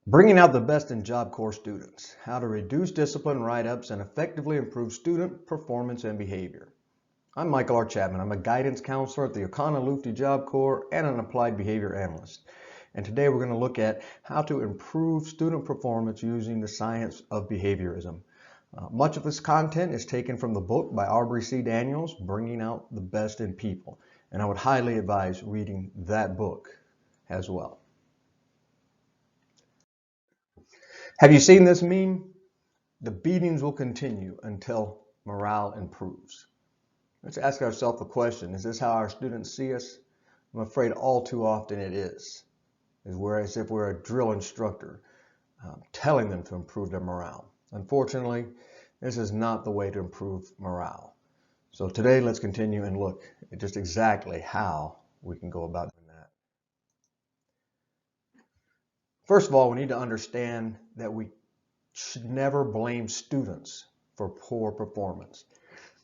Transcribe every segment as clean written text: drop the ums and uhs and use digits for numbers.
Bringing out the best in Job Corps students, how to reduce discipline write-ups and effectively improve student performance and behavior. I'm Michael R. Chapman. I'm a guidance counselor at the Oconaluftee Job Corps and an applied behavior analyst. And today we're going to look at how to improve student performance using the science of behaviorism. Much of this content is taken from the book by Aubrey C. Daniels, Bringing Out the Best in People. And I would highly advise reading that book as well. Have you seen this meme? The beatings will continue until morale improves. Let's ask ourselves the question, is this how our students see us? I'm afraid all too often it is. As if we're a drill instructor telling them to improve their morale. Unfortunately, this is not the way to improve morale. So today let's continue and look at just exactly how we can go about doing that. First of all, we need to understand that we should never blame students for poor performance.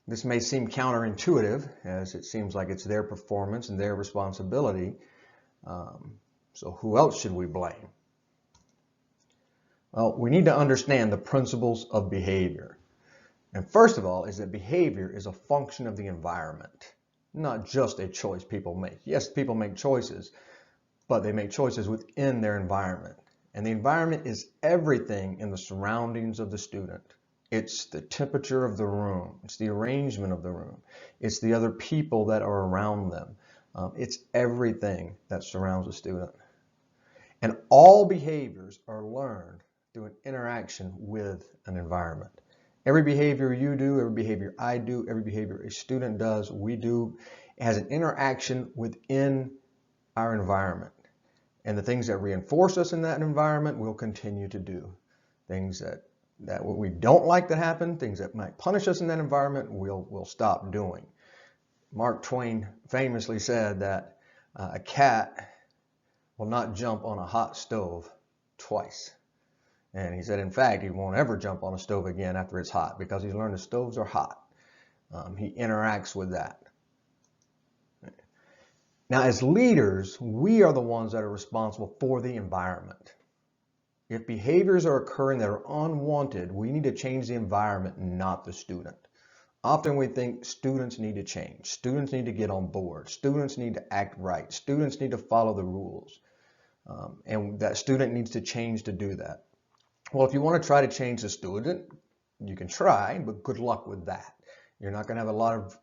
This may seem counterintuitive, as it seems like it's their performance and their responsibility. So who else should we blame? Well, we need to understand the principles of behavior. And first of all is that behavior is a function of the environment, not just a choice people make. Yes, people make choices, but they make choices within their environment. And the environment is everything in the surroundings of the student. It's the temperature of the room. It's the arrangement of the room. It's the other people that are around them. It's everything that surrounds a student. And all behaviors are learned through an interaction with an environment. Every behavior you do, every behavior I do, every behavior a student does, we do, has an interaction within our environment. And the things that reinforce us in that environment we'll continue to do. Things that we don't like to happen, things that might punish us in that environment, we'll stop doing. Mark Twain famously said that a cat will not jump on a hot stove twice. And he said, in fact, he won't ever jump on a stove again after it's hot because he's learned the stoves are hot. He interacts with that. Now, as leaders, we are the ones that are responsible for the environment. If behaviors are occurring that are unwanted, we need to change the environment, not the student. Often we think students need to change. Students need to get on board. Students need to act right. Students need to follow the rules. And that student needs to change to do that. Well, if you want to try to change the student, you can try, but good luck with that. You're not going to have a lot of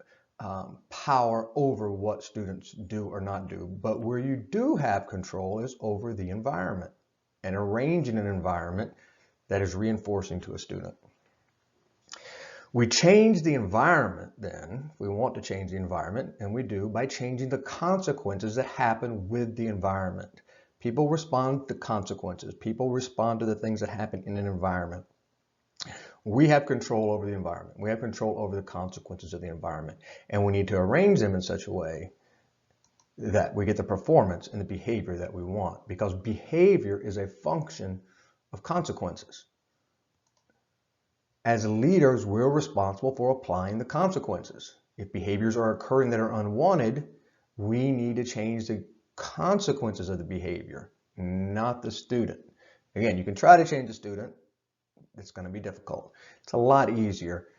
power over what students do or not do. But where you do have control is over the environment and arranging an environment that is reinforcing to a student. We change the environment then, if we want to change the environment, and we do by changing the consequences that happen with the environment. People respond to consequences. People respond to the things that happen in an environment. We have control over the environment. We have control over the consequences of the environment. And we need to arrange them in such a way that we get the performance and the behavior that we want, because behavior is a function of consequences. As leaders, we're responsible for applying the consequences. If behaviors are occurring that are unwanted, we need to change the consequences of the behavior, not the student. Again, you can try to change the student. It's going to be difficult. It's a lot easier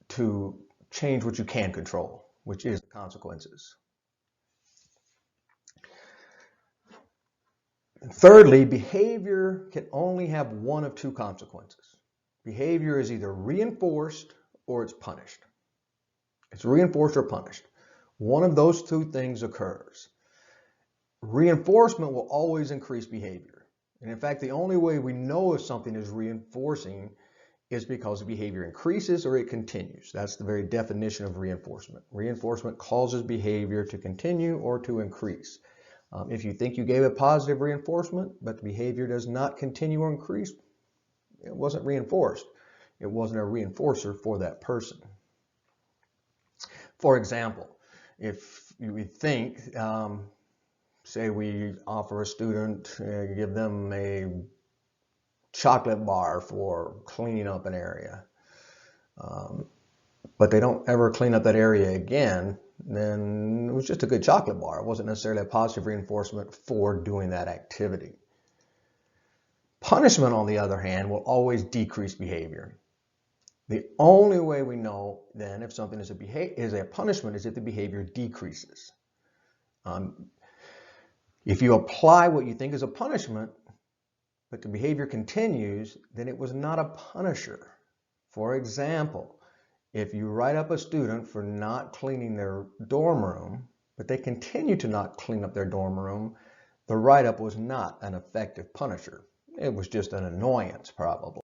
to change what you can control, which is the consequences. Thirdly, behavior can only have one of two consequences. Behavior is either reinforced or it's punished. It's reinforced or punished. One of those two things occurs. Reinforcement will always increase behavior. And in fact, the only way we know if something is reinforcing is because the behavior increases or it continues. That's the very definition of reinforcement. Reinforcement causes behavior to continue or to increase. If you think you gave a positive reinforcement, but the behavior does not continue or increase, it wasn't reinforced. It wasn't a reinforcer for that person. For example, if you think, say we offer a student, give them a chocolate bar for cleaning up an area, but they don't ever clean up that area again, then it was just a good chocolate bar. It wasn't necessarily a positive reinforcement for doing that activity. Punishment, on the other hand, will always decrease behavior. The only way we know then if something is a punishment is if the behavior decreases. If you apply what you think is a punishment, but the behavior continues, then it was not a punisher. For example, if you write up a student for not cleaning their dorm room, but they continue to not clean up their dorm room, the write-up was not an effective punisher. It was just an annoyance, probably.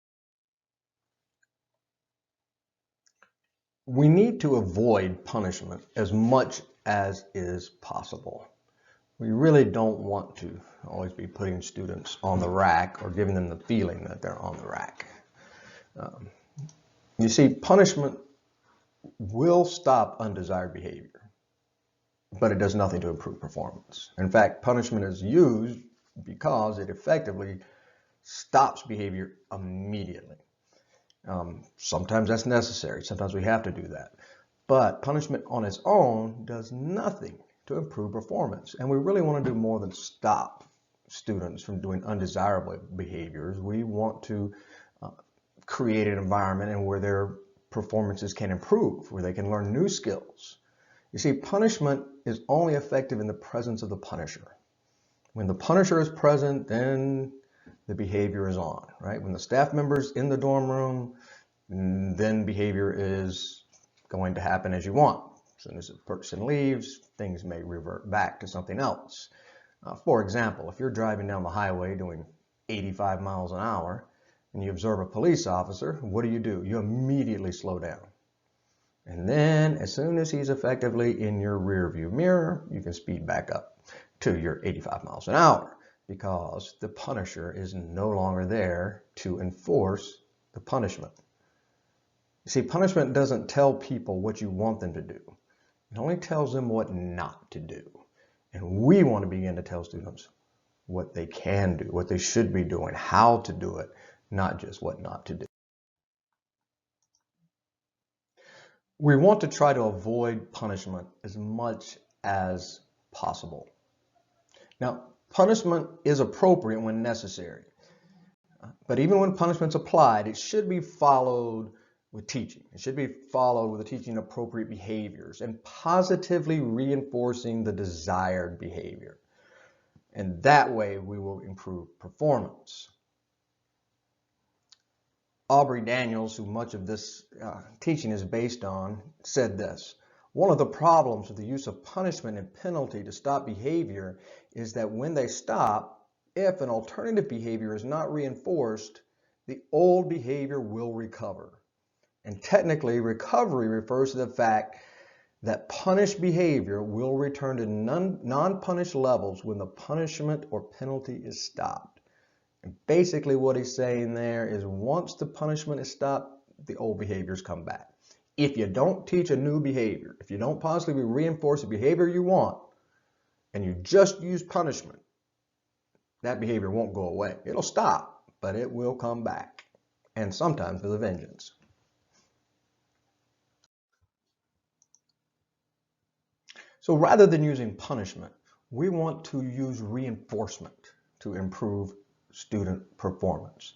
We need to avoid punishment as much as is possible. We really don't want to always be putting students on the rack or giving them the feeling that they're on the rack. You see, punishment will stop undesired behavior, but it does nothing to improve performance. In fact, punishment is used because it effectively stops behavior immediately. Sometimes that's necessary. Sometimes we have to do that. But punishment on its own does nothing to improve performance. And we really want to do more than stop students from doing undesirable behaviors. We want to create an environment in where their performances can improve, where they can learn new skills. You see, punishment is only effective in the presence of the punisher. When the punisher is present, then the behavior is on, right? When the staff member's in the dorm room, then behavior is going to happen as you want. As soon as the person leaves, things may revert back to something else. For example, if you're driving down the highway doing 85 miles an hour and you observe a police officer, what do? You immediately slow down. And then as soon as he's effectively in your rear view mirror, you can speed back up to your 85 miles an hour because the punisher is no longer there to enforce the punishment. You see, punishment doesn't tell people what you want them to do. It only tells them what not to do. And we want to begin to tell students what they can do, what they should be doing, how to do it, not just what not to do. We want to try to avoid punishment as much as possible. Now, punishment is appropriate when necessary. But even when punishment's applied, it should be followed with teaching. It should be followed with teaching appropriate behaviors and positively reinforcing the desired behavior. And that way we will improve performance. Aubrey Daniels, who much of this teaching is based on, said this: one of the problems with the use of punishment and penalty to stop behavior is that when they stop, if an alternative behavior is not reinforced, the old behavior will recover. And technically, recovery refers to the fact that punished behavior will return to non-punished levels when the punishment or penalty is stopped. And basically what he's saying there is once the punishment is stopped, the old behaviors come back. If you don't teach a new behavior, if you don't positively reinforce the behavior you want, and you just use punishment, that behavior won't go away. It'll stop, but it will come back, and sometimes with a vengeance. So rather than using punishment, we want to use reinforcement to improve student performance.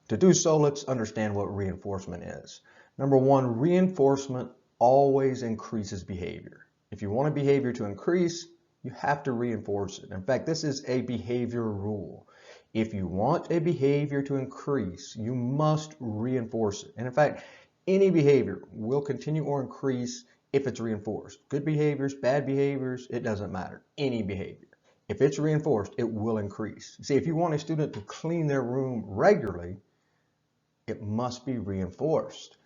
To do so, let's understand what reinforcement is. Number one, reinforcement always increases behavior. If you want a behavior to increase, you have to reinforce it. In fact, this is a behavior rule. If you want a behavior to increase, you must reinforce it. And in fact, any behavior will continue or increase if it's reinforced. Good behaviors, bad behaviors, it doesn't matter. Any behavior. If it's reinforced, it will increase. See, if you want a student to clean their room regularly, it must be reinforced.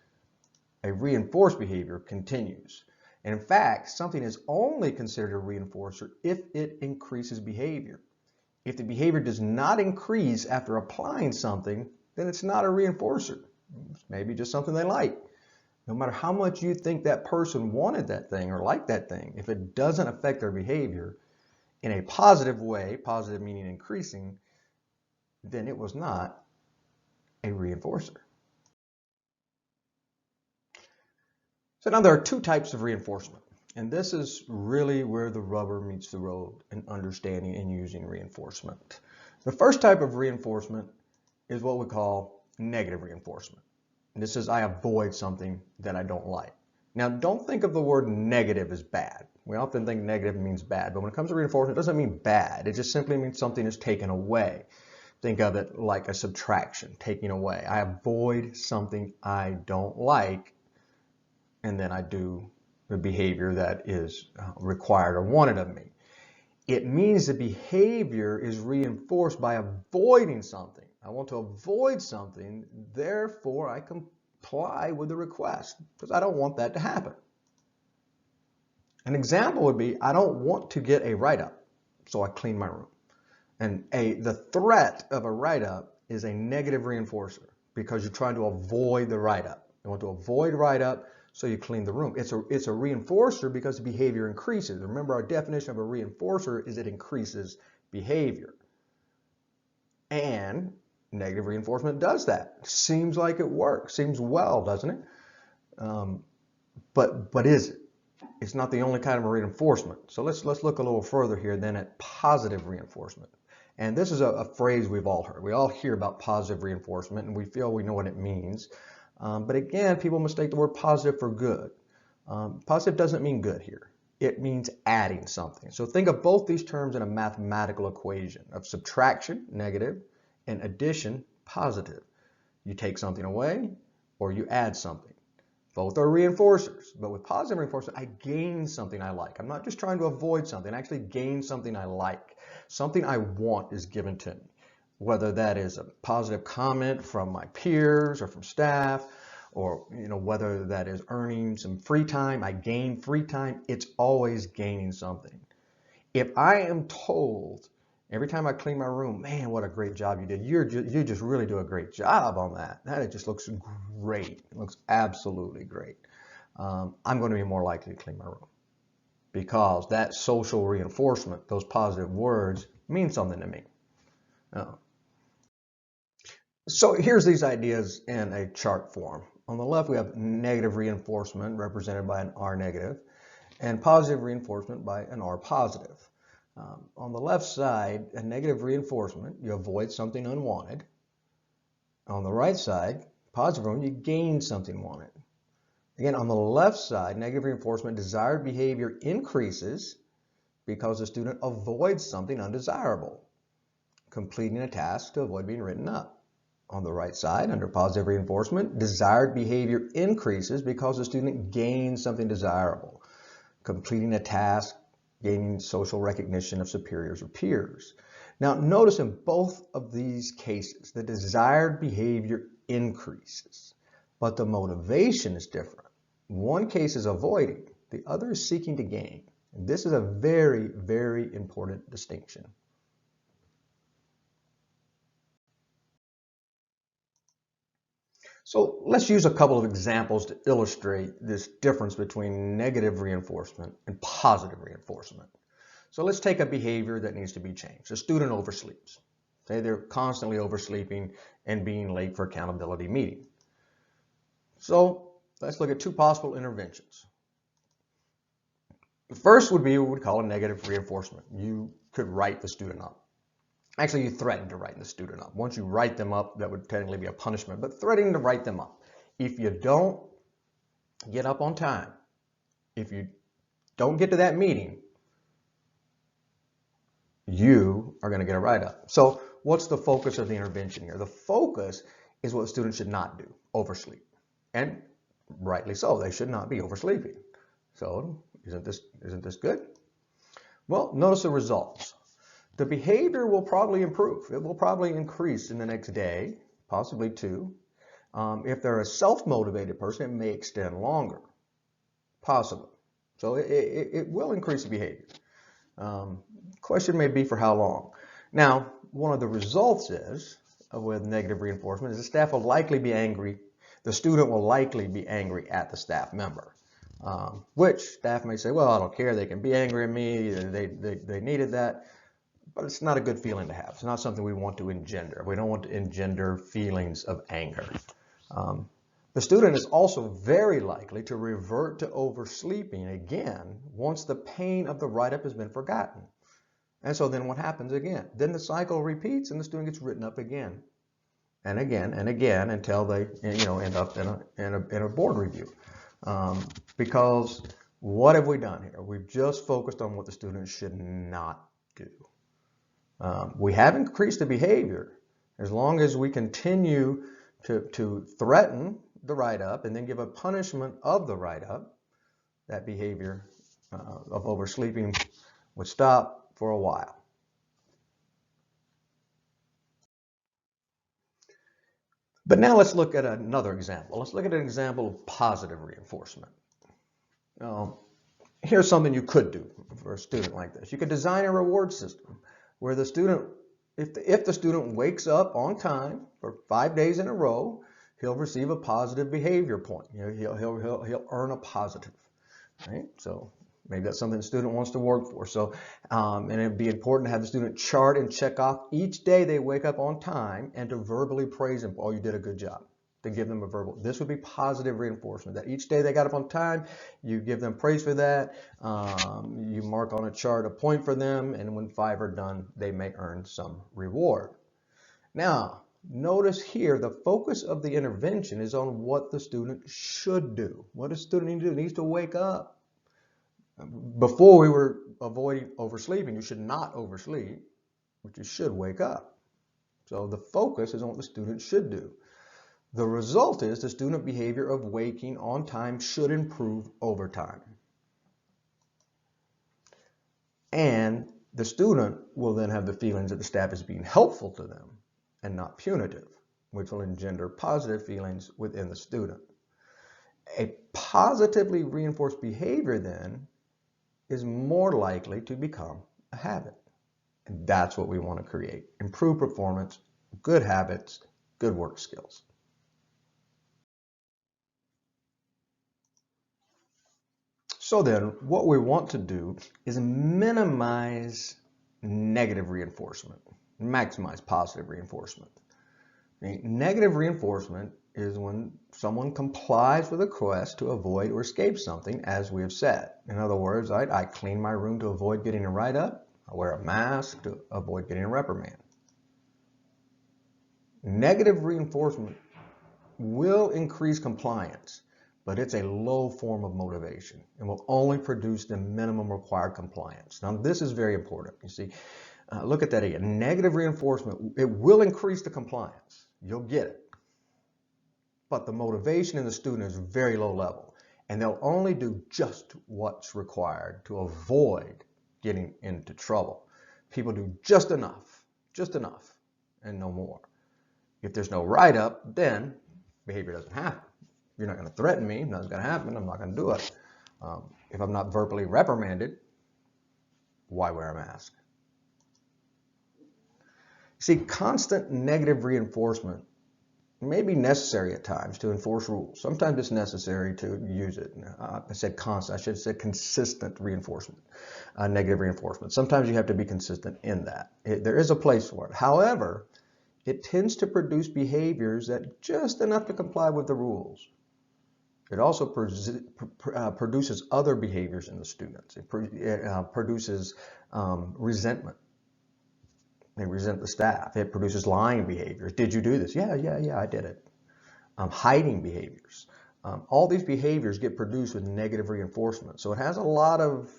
A reinforced behavior continues. And in fact, something is only considered a reinforcer if it increases behavior. If the behavior does not increase after applying something, then it's not a reinforcer. It's maybe just something they like. No matter how much you think that person wanted that thing or liked that thing, if it doesn't affect their behavior in a positive way, positive meaning increasing, then it was not a reinforcer. So now there are two types of reinforcement, and this is really where the rubber meets the road in understanding and using reinforcement. The first type of reinforcement is what we call negative reinforcement. This is I avoid something that I don't like. Now, don't think of the word negative as bad. We often think negative means bad, but when it comes to reinforcement, it doesn't mean bad. It just simply means something is taken away. Think of it like a subtraction, taking away. I avoid something I don't like, and then I do the behavior that is required or wanted of me. It means the behavior is reinforced by avoiding something. I want to avoid something, therefore I comply with the request because I don't want that to happen. An example would be, I don't want to get a write-up, so I clean my room. And the threat of a write-up is a negative reinforcer because you're trying to avoid the write-up. You want to avoid write-up, so you clean the room. It's a reinforcer because the behavior increases. Remember, our definition of a reinforcer is it increases behavior. And negative reinforcement does that. Seems like it works. Seems well, doesn't it? But is it? It's not the only kind of reinforcement. So let's look a little further here then at positive reinforcement. And this is a phrase we've all heard. We all hear about positive reinforcement and we feel we know what it means. But again, people mistake the word positive for good. Positive doesn't mean good here. It means adding something. So think of both these terms in a mathematical equation of subtraction, negative, and addition, positive. You take something away or you add something. Both are reinforcers, but with positive reinforcement, I gain something I like. I'm not just trying to avoid something, I actually gain something I like. Something I want is given to me, whether that is a positive comment from my peers or from staff, or whether that is earning some free time. I gain free time. It's always gaining something. If I am told every time I clean my room, man, what a great job you did. You just really do a great job on that. It just looks great. It looks absolutely great. I'm going to be more likely to clean my room because that social reinforcement, those positive words, mean something to me. So here's these ideas in a chart form. On the left, we have negative reinforcement represented by an R negative and positive reinforcement by an R positive. On the left side, a negative reinforcement, you avoid something unwanted. On the right side, positive reinforcement, you gain something wanted. Again, on the left side, negative reinforcement, desired behavior increases because the student avoids something undesirable, completing a task to avoid being written up. On the right side, under positive reinforcement, desired behavior increases because the student gains something desirable, completing a task, gaining social recognition of superiors or peers. Now, notice in both of these cases, the desired behavior increases, but the motivation is different. One case is avoiding, the other is seeking to gain. And this is a very, very important distinction. So let's use a couple of examples to illustrate this difference between negative reinforcement and positive reinforcement. So let's take a behavior that needs to be changed. A student oversleeps. Say they're constantly oversleeping and being late for accountability meeting. So let's look at two possible interventions. The first would be what we would call a negative reinforcement. You could write the student up. Actually, you threaten to write the student up. Once you write them up, that would technically be a punishment, but threatening to write them up. If you don't get up on time, if you don't get to that meeting, you are going to get a write-up. So what's the focus of the intervention here? The focus is what the student should not do, oversleep. And rightly so, they should not be oversleeping. So isn't this good? Well, notice the results. The behavior will probably improve. It will probably increase in the next day, possibly two. If they're a self-motivated person, it may extend longer, possibly. So it will increase the behavior. Question may be for how long. Now, one of the results is, with negative reinforcement, is the staff will likely be angry. The student will likely be angry at the staff member. Which staff may say, well, I don't care. They can be angry at me. They needed that. But it's not a good feeling to have. It's not something we want to engender. We don't want to engender feelings of anger. The student is also very likely to revert to oversleeping again once the pain of the write-up has been forgotten. And so then what happens again? Then the cycle repeats and the student gets written up again. and again until they end up in a board review. Because what have we done here? We've just focused on what the student should not do. We have increased the behavior as long as we continue to threaten the write-up and then give a punishment of the write-up. That behavior of oversleeping would stop for a while. But now let's look at another example. Let's look at an example of positive reinforcement. Here's something you could do for a student like this. You could design a reward system where the student, if the student wakes up on time for 5 days in a row, he'll receive a positive behavior point. He'll earn a positive, right? So maybe that's something the student wants to work for. So, and it'd be important to have the student chart and check off each day they wake up on time and to verbally praise them. Oh, you did a good job. To give them a verbal. This would be positive reinforcement. That each day they got up on time, you give them praise for that. You mark on a chart a point for them, and when 5 are done, they may earn some reward. Now, notice here the focus of the intervention is on what the student should do. What does the student need to do? It needs to wake up. Before we were avoiding oversleeping, you should not oversleep, but you should wake up. So the focus is on what the student should do. The result is the student behavior of waking on time should improve over time. And the student will then have the feelings that the staff is being helpful to them and not punitive, which will engender positive feelings within the student. A positively reinforced behavior then is more likely to become a habit. And that's what we want to create. Improved performance, good habits, good work skills. So then, what we want to do is minimize negative reinforcement, maximize positive reinforcement. Okay? Negative reinforcement is when someone complies with a request to avoid or escape something, as we have said. In other words, I clean my room to avoid getting a write-up. I wear a mask to avoid getting a reprimand. Negative reinforcement will increase compliance, but it's a low form of motivation and will only produce the minimum required compliance. Now, this is very important. You see, look at that again. Negative reinforcement, it will increase the compliance. You'll get it. But the motivation in the student is very low level, and they'll only do just what's required to avoid getting into trouble. People do just enough, and no more. If there's no write-up, then behavior doesn't happen. You're not going to threaten me, nothing's going to happen, I'm not going to do it. If I'm not verbally reprimanded, why wear a mask? See, constant negative reinforcement may be necessary at times to enforce rules. Sometimes it's necessary to use it. I said constant, I should have said consistent reinforcement, negative reinforcement. Sometimes you have to be consistent in that. There is a place for it. However, it tends to produce behaviors that just enough to comply with the rules. It also produces other behaviors in the students. It produces resentment. They resent the staff. It produces lying behaviors. Did you do this? Yeah, I did it. Hiding behaviors. All these behaviors get produced with negative reinforcement. So it has a lot of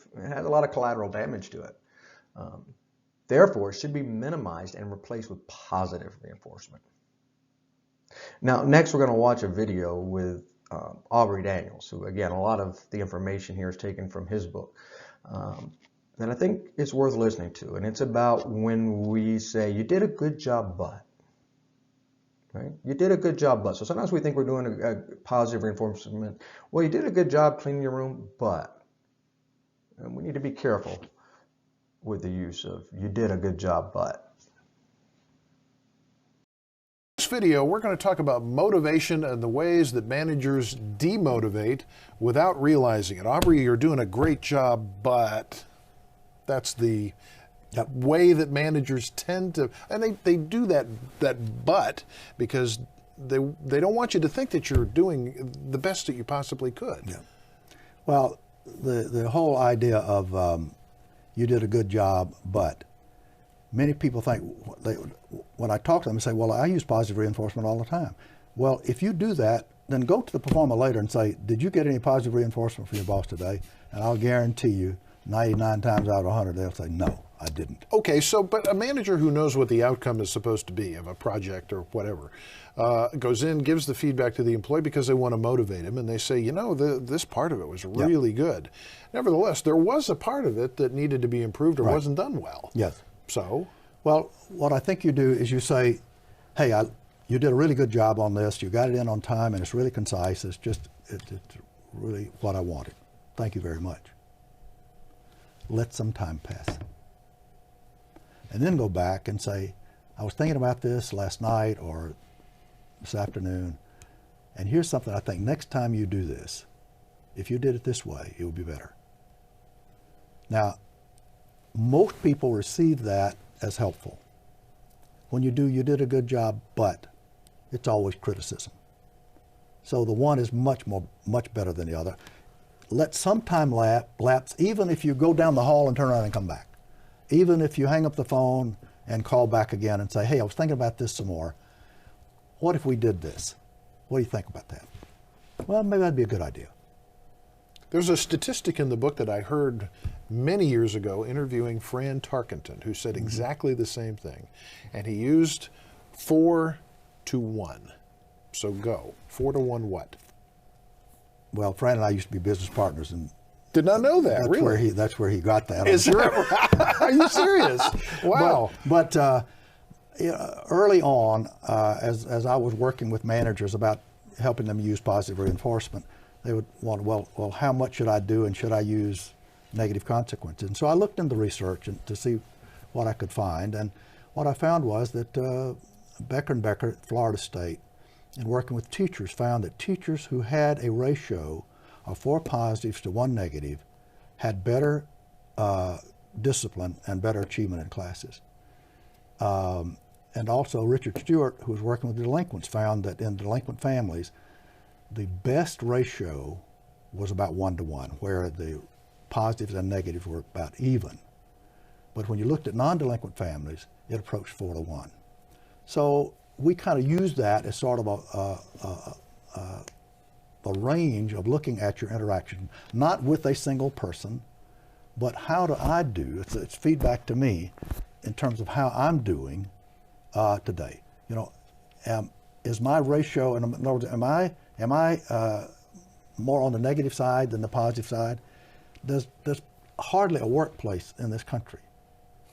collateral damage to it. Therefore, it should be minimized and replaced with positive reinforcement. Now, next we're going to watch a video with Aubrey Daniels, who, again, a lot of the information here is taken from his book. And I think it's worth listening to. And it's about when we say, you did a good job, but. Right? You did a good job, but. So sometimes we think we're doing a positive reinforcement. Well, you did a good job cleaning your room, but. And we need to be careful with the use of, you did a good job, but. In this video, we're going to talk about motivation and the ways that managers demotivate without realizing it. Aubrey, you're doing a great job, but that's the way that managers tend to, and they do that but because they don't want you to think that you're doing the best that you possibly could. Yeah. Well, the whole idea of you did a good job, but Many people think, when I talk to them, they say, well, I use positive reinforcement all the time. Well, if you do that, then go to the performer later and say, did you get any positive reinforcement from your boss today? And I'll guarantee you, 99 times out of 100, they'll say, no, I didn't. Okay, so, but a manager who knows what the outcome is supposed to be of a project or whatever, goes in, gives the feedback to the employee because they want to motivate him, and they say, you know, this part of it was really good. Nevertheless, there was a part of it that needed to be improved or wasn't done well. Yes. So? Well, what I think you do is you say, hey, you did a really good job on this. You got it in on time, and it's really concise. It's really what I wanted. Thank you very much. Let some time pass. And then go back and say, I was thinking about this last night or this afternoon, and here's something I think next time you do this, if you did it this way, it would be better. Now, most people receive that as helpful. When you do, you did a good job, but it's always criticism. So the one is much better than the other. Let some time lapse, even if you go down the hall and turn around and come back. Even if you hang up the phone and call back again and say, hey, I was thinking about this some more. What if we did this? What do you think about that? Well, maybe that'd be a good idea. There's a statistic in the book that I heard many years ago interviewing Fran Tarkenton, who said exactly the same thing. And he used 4 to 1. So go. 4 to 1 what? Well, Fran and I used to be business partners, and did not know that. Really? That's where he got that. Is that right? Are you serious? Wow. But early on, as I was working with managers about helping them use positive reinforcement, they would want, well, how much should I do, and should I use negative consequences? And so I looked into research to see what I could find, and what I found was that Becker and Becker at Florida State, in working with teachers, found that teachers who had a ratio of 4 positives to 1 negative had better discipline and better achievement in classes. And also Richard Stewart, who was working with delinquents, found that in delinquent families, the best ratio was about 1 to 1, where the positives and negatives were about even. But when you looked at non-delinquent families, it approached 4 to 1. So we kind of use that as sort of a range of looking at your interaction, not with a single person, but how do I do? It's feedback to me in terms of how I'm doing today. You know, is my ratio, in other words, am I more on the negative side than the positive side? There's hardly a workplace in this country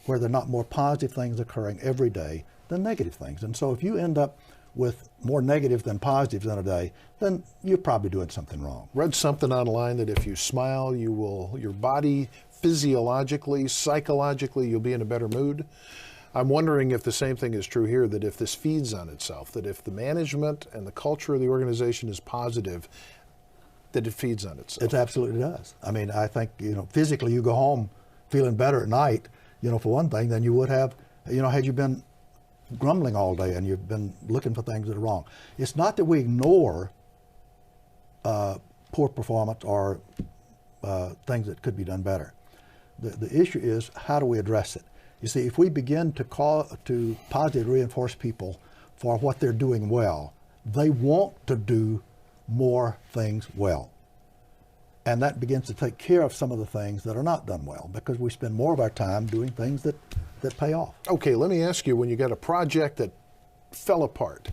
where there are not more positive things occurring every day than negative things. And so if you end up with more negative than positives in a day, then you're probably doing something wrong. Read something online that if you smile, your body physiologically, psychologically, you'll be in a better mood. I'm wondering if the same thing is true here, that if this feeds on itself, that if the management and the culture of the organization is positive, that it feeds on itself. It absolutely does. I mean, I think, physically you go home feeling better at night, for one thing, than you would have, had you been grumbling all day and you've been looking for things that are wrong. It's not that we ignore poor performance or things that could be done better. The issue is, how do we address it? You see, if we begin to positively reinforce people for what they're doing well, they want to do more things well. And that begins to take care of some of the things that are not done well, because we spend more of our time doing things that pay off. Okay, let me ask you, when you got a project that fell apart,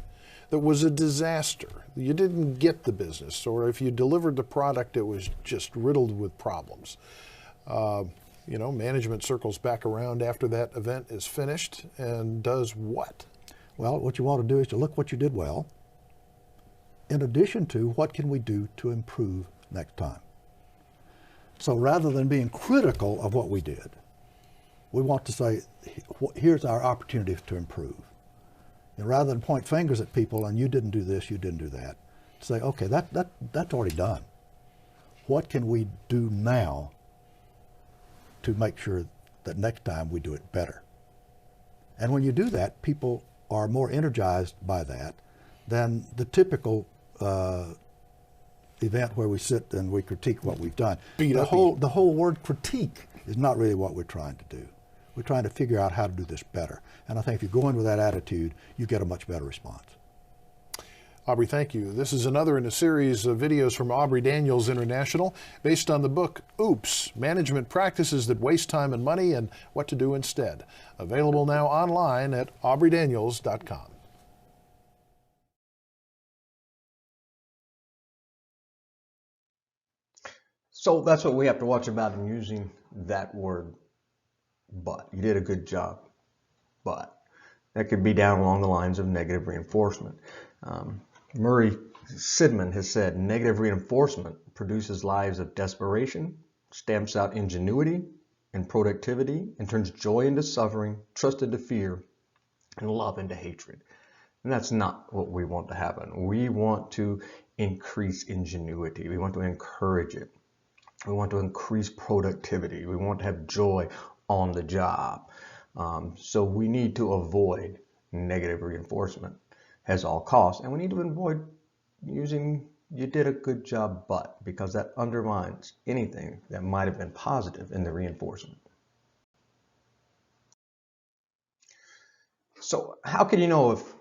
that was a disaster, you didn't get the business, or if you delivered the product, it was just riddled with problems. Management circles back around after that event is finished and does what? Well, what you want to do is to look what you did well, in addition to what can we do to improve next time. So rather than being critical of what we did, we want to say, here's our opportunity to improve. And rather than point fingers at people and you didn't do this, you didn't do that, say, okay, that's already done. What can we do now to make sure that next time we do it better? And when you do that, people are more energized by that than the typical event where we sit and we critique what we've done. The whole word critique is not really what we're trying to do. We're trying to figure out how to do this better. And I think if you go in with that attitude, you get a much better response. Aubrey, thank you. This is another in a series of videos from Aubrey Daniels International based on the book Oops! Management Practices That Waste Time and Money and What to Do Instead. Available now online at aubreydaniels.com. So that's what we have to watch about in using that word, but. You did a good job, but. That could be down along the lines of negative reinforcement. Murray Sidman has said negative reinforcement produces lives of desperation, stamps out ingenuity and productivity, and turns joy into suffering, trust into fear, and love into hatred. And that's not what we want to happen. We want to increase ingenuity. We want to encourage it. We want to increase productivity. We want to have joy on the job. So we need to avoid negative reinforcement at all costs. And we need to avoid using "you did a good job, but," because that undermines anything that might have been positive in the reinforcement. So how can you know if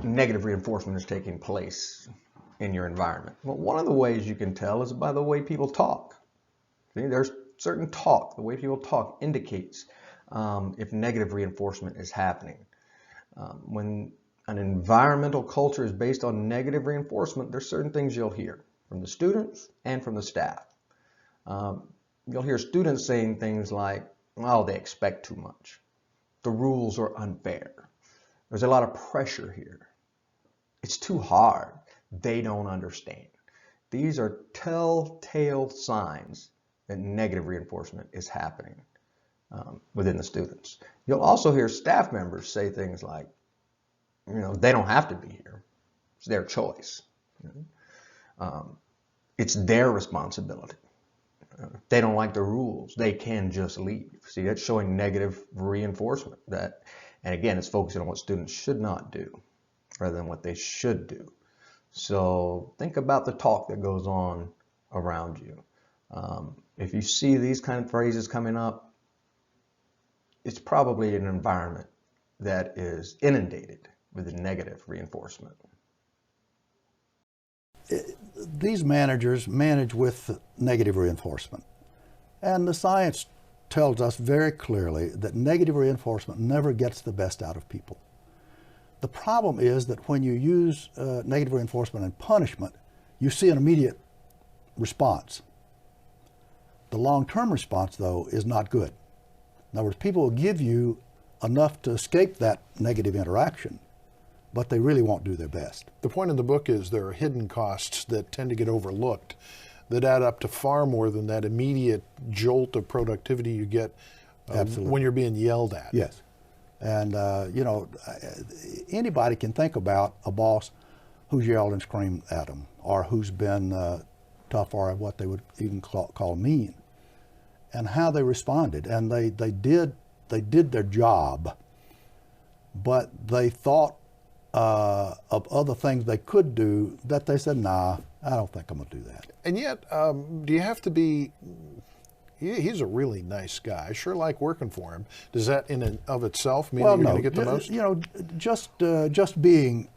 negative reinforcement is taking place in your environment? Well, one of the ways you can tell is by the way people talk. See, there's certain talk. The way people talk indicates if negative reinforcement is happening. When an environmental culture is based on negative reinforcement, there's certain things you'll hear from the students and from the staff. You'll hear students saying things like, "Oh, they expect too much. The rules are unfair. There's a lot of pressure here. It's too hard. They don't understand." These are telltale signs that negative reinforcement is happening within the students. You'll also hear staff members say things like, they don't have to be here. It's their choice. It's their responsibility. They don't like the rules. They can just leave. See, that's showing negative reinforcement. And again, it's focusing on what students should not do rather than what they should do. So think about the talk that goes on around you. If you see these kind of phrases coming up, it's probably an environment that is inundated with negative reinforcement. These managers manage with negative reinforcement. And the science tells us very clearly that negative reinforcement never gets the best out of people. The problem is that when you use negative reinforcement and punishment, you see an immediate response. The long-term response, though, is not good. In other words, people will give you enough to escape that negative interaction, but they really won't do their best. The point in the book is there are hidden costs that tend to get overlooked that add up to far more than that immediate jolt of productivity you get when you're being yelled at. Yes. And, anybody can think about a boss who's yelled and screamed at them, or who's been tough, or what they would even call mean, and how they responded. And they did their job, but they thought of other things they could do that they said, "Nah, I don't think I'm going to do that." And yet, do you have to be... He's a really nice guy. I sure like working for him. Does that in and of itself mean that you're going to get the most? Just being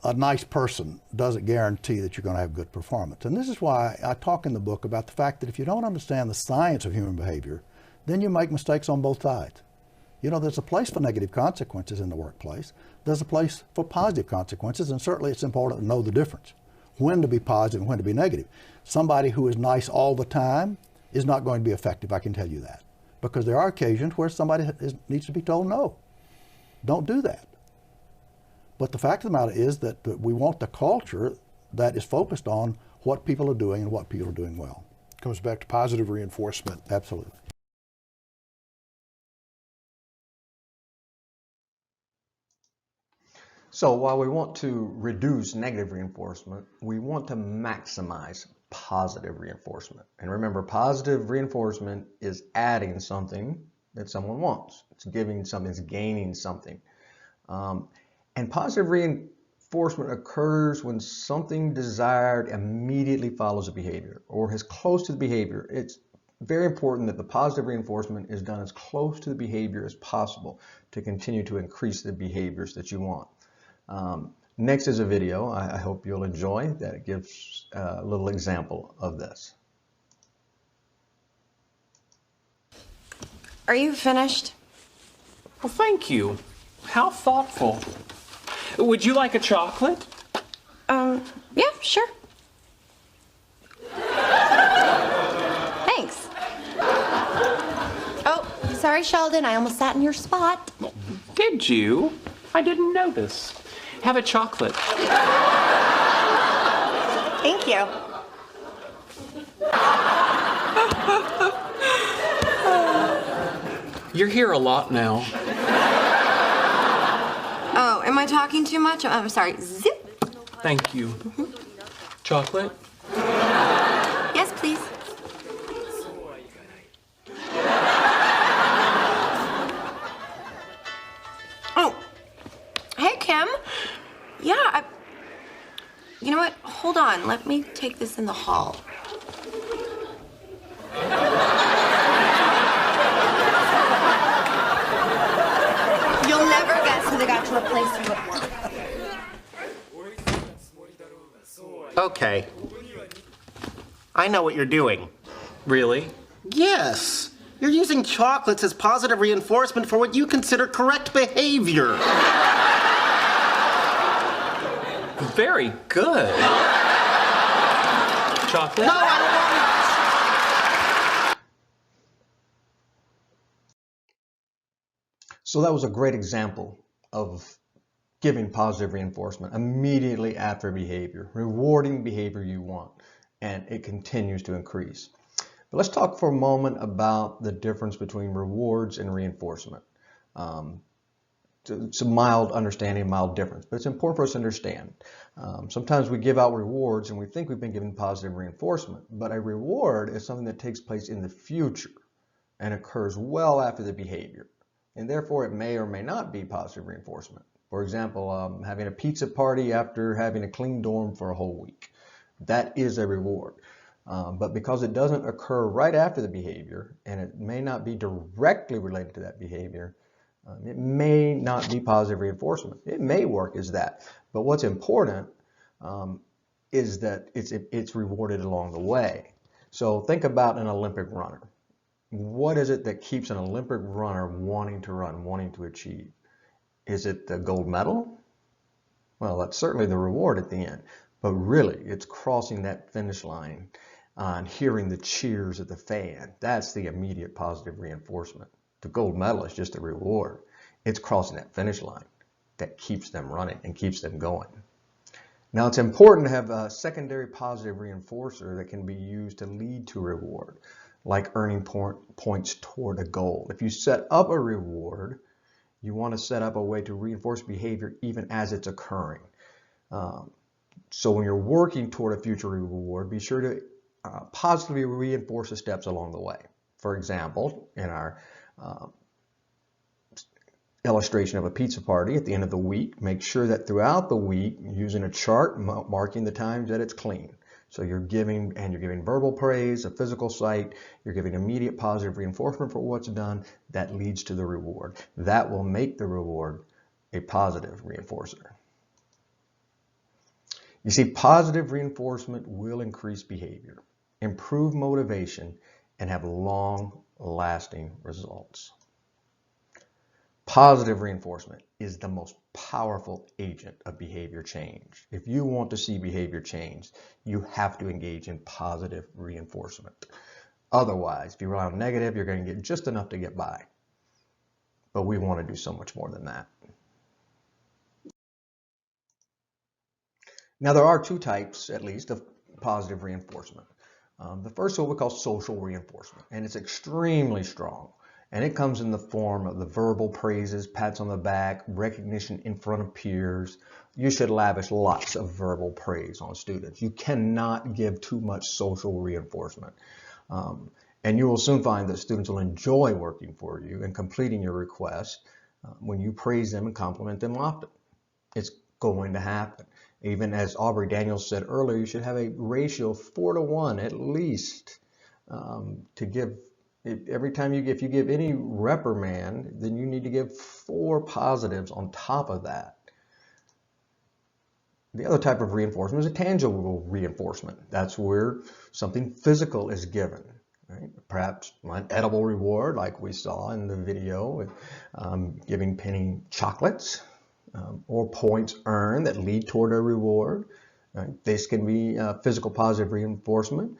a nice person doesn't guarantee that you're going to have good performance. And this is why I talk in the book about the fact that if you don't understand the science of human behavior, then you make mistakes on both sides. There's a place for negative consequences in the workplace. There's a place for positive consequences, and certainly it's important to know the difference, when to be positive and when to be negative. Somebody who is nice all the time is not going to be effective, I can tell you that. Because there are occasions where somebody needs to be told, no, don't do that. But the fact of the matter is that we want the culture that is focused on what people are doing and what people are doing well. Comes back to positive reinforcement. Absolutely. So while we want to reduce negative reinforcement, we want to maximize positive reinforcement. And remember, positive reinforcement is adding something that someone wants. It's giving something, it's gaining something. And positive reinforcement occurs when something desired immediately follows a behavior or is close to the behavior. It's very important that the positive reinforcement is done as close to the behavior as possible to continue to increase the behaviors that you want. Next is a video I hope you'll enjoy that gives a little example of this. Are you finished? Well, thank you. How thoughtful. Would you like a chocolate? Yeah, sure. Thanks. Oh, sorry, Sheldon. I almost sat in your spot. Did you? I didn't notice. Have a chocolate. Thank you. You're here a lot now. Oh, am I talking too much? I'm sorry. Zip. Thank you. Chocolate? Yes, please. Oh, hey, Kim. Yeah, you know what? Hold on. Let me take this in the hall. You'll never guess who they got to replace you at work. Okay. I know what you're doing. Really? Yes. You're using chocolates as positive reinforcement for what you consider correct behavior. Very good. Chocolate? No, I don't want So that was a great example of giving positive reinforcement immediately after behavior, rewarding behavior you want, and it continues to increase. But let's talk for a moment about the difference between rewards and reinforcement. It's a mild understanding, mild difference, but it's important for us to understand. Sometimes we give out rewards and we think we've been given positive reinforcement, but a reward is something that takes place in the future and occurs well after the behavior, and therefore it may or may not be positive reinforcement. For example, having a pizza party after having a clean dorm for a whole week. That is a reward. But because it doesn't occur right after the behavior, and it may not be directly related to that behavior, it may not be positive reinforcement. It may work as that. But what's important is that it's rewarded along the way. So think about an Olympic runner. What is it that keeps an Olympic runner wanting to run, wanting to achieve? Is it the gold medal? Well, that's certainly the reward at the end, but really it's crossing that finish line and hearing the cheers of the fan. That's the immediate positive reinforcement. The gold medal is just a reward. It's crossing that finish line that keeps them running and keeps them going. Now, it's important to have a secondary positive reinforcer that can be used to lead to reward, like earning points toward a goal. If you set up a reward, you want to set up a way to reinforce behavior even as it's occurring. So when you're working toward a future reward, be sure to positively reinforce the steps along the way. For example, in our illustration of a pizza party at the end of the week, make sure that throughout the week, using a chart marking the times that it's clean. So you're giving verbal praise, a physical sight, you're giving immediate positive reinforcement for what's done that leads to the reward. That will make the reward a positive reinforcer. You see, positive reinforcement will increase behavior, improve motivation, and have long-lasting results. Positive reinforcement is the most powerful agent of behavior change. If you want to see behavior change, you have to engage in positive reinforcement. Otherwise, if you rely on negative, you're going to get just enough to get by. But we want to do so much more than that. Now, there are two types, at least, of positive reinforcement. The first is what we call social reinforcement, and it's extremely strong. And it comes in the form of the verbal praises, pats on the back, recognition in front of peers. You should lavish lots of verbal praise on students. You cannot give too much social reinforcement. And you will soon find that students will enjoy working for you and completing your request when you praise them and compliment them often. It's going to happen. Even as Aubrey Daniels said earlier, you should have a ratio of 4 to 1 at least to give. Every time if you give any reprimand, then you need to give 4 positives on top of that. The other type of reinforcement is a tangible reinforcement. That's where something physical is given, right? Perhaps an edible reward, like we saw in the video with giving Penny chocolates, or points earned that lead toward a reward. Right? This can be physical positive reinforcement.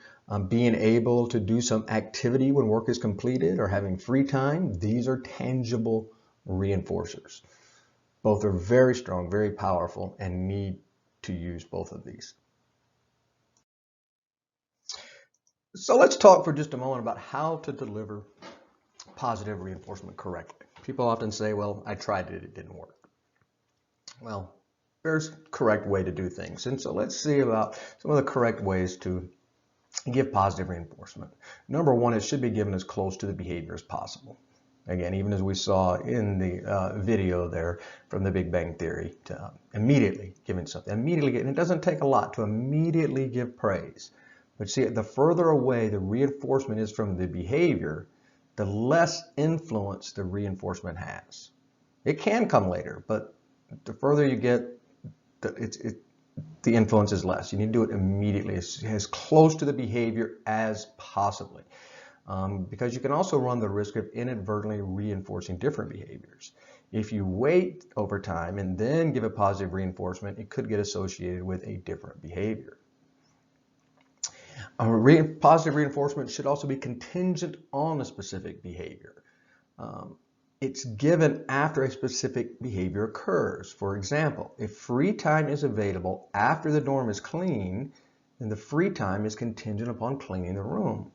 Being able to do some activity when work is completed or having free time. These are tangible reinforcers. Both are very strong, very powerful, and need to use both of these. So let's talk for just a moment about how to deliver positive reinforcement correctly. People often say, well, I tried it, it didn't work. Well, there's a correct way to do things. And so let's see about some of the correct ways to give positive reinforcement. Number one, it should be given as close to the behavior as possible. Again, even as we saw in the video there from the Big Bang Theory, to immediately giving something. Immediately, and it doesn't take a lot to immediately give praise. But see, the further away the reinforcement is from the behavior, the less influence the reinforcement has. It can come later, but the further you get, the influence is less. You need to do it immediately, as close to the behavior as possibly. Because you can also run the risk of inadvertently reinforcing different behaviors. If you wait over time and then give a positive reinforcement, it could get associated with a different behavior. Positive reinforcement should also be contingent on a specific behavior. It's given after a specific behavior occurs. For example, if free time is available after the dorm is clean, then the free time is contingent upon cleaning the room.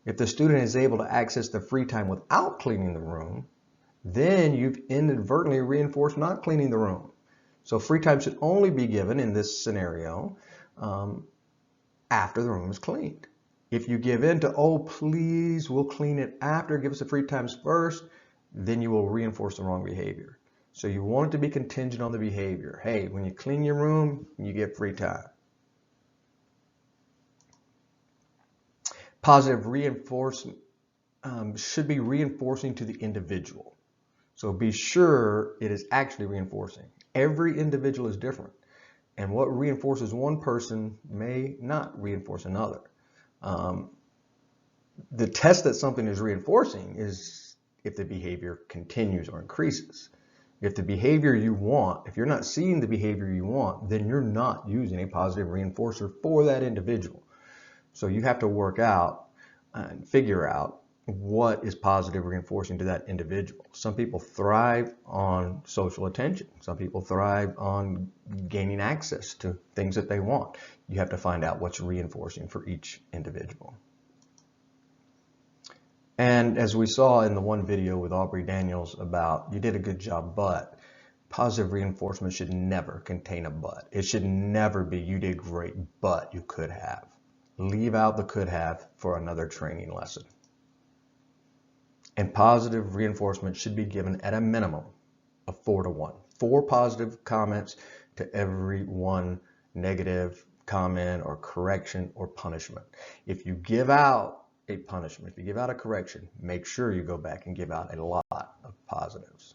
If the student is able to access the free time without cleaning the room, then you've inadvertently reinforced not cleaning the room. So free time should only be given in this scenario after the room is cleaned. If you give in to, oh, please, we'll clean it after, give us the free times first, then you will reinforce the wrong behavior. So you want it to be contingent on the behavior. Hey, when you clean your room, you get free time. Positive reinforcement should be reinforcing to the individual. So be sure it is actually reinforcing. Every individual is different. And what reinforces one person may not reinforce another. The test that something is reinforcing is if the behavior continues or increases. If the behavior you want, if you're not seeing the behavior you want, then you're not using a positive reinforcer for that individual. So you have to work out and figure out what is positive reinforcing to that individual. Some people thrive on social attention. Some people thrive on gaining access to things that they want. You have to find out what's reinforcing for each individual. And as we saw in the one video with Aubrey Daniels about, you did a good job, but positive reinforcement should never contain a but. It should never be, you did great, but you could have. Leave out the could have for another training lesson. And positive reinforcement should be given at a minimum of 4 to 1. 4 positive comments to every 1 negative comment or correction or punishment. If you give out a punishment, if you give out a correction, make sure you go back and give out a lot of positives.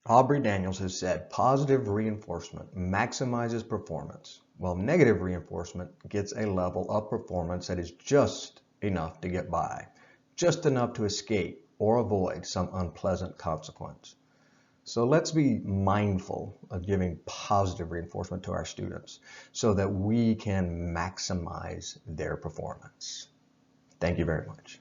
Aubrey Daniels has said positive reinforcement maximizes performance, while negative reinforcement gets a level of performance that is just enough to get by, just enough to escape or avoid some unpleasant consequence. So let's be mindful of giving positive reinforcement to our students so that we can maximize their performance. Thank you very much.